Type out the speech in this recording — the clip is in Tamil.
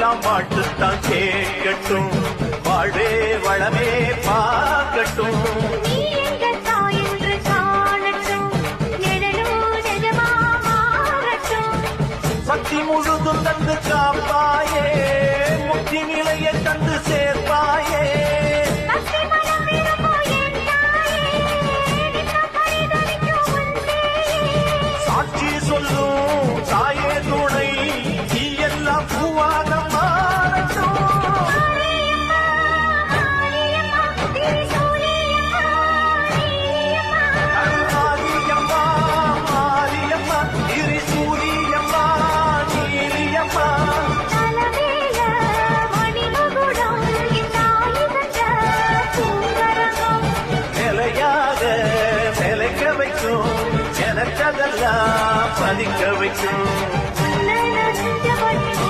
எல்லாம் வாழ்த்துத்தான் கேட்கட்டும், வாழ்வே வளமே பார்க்கட்டும். சக்தி முழுதும் தந்து காப்பாயே, முக்தி நிலையை தந்து சேர்ப்பாயே. சாட்சி சொல்லும் தாயே துணை, நீ எல்லாம் பூவாக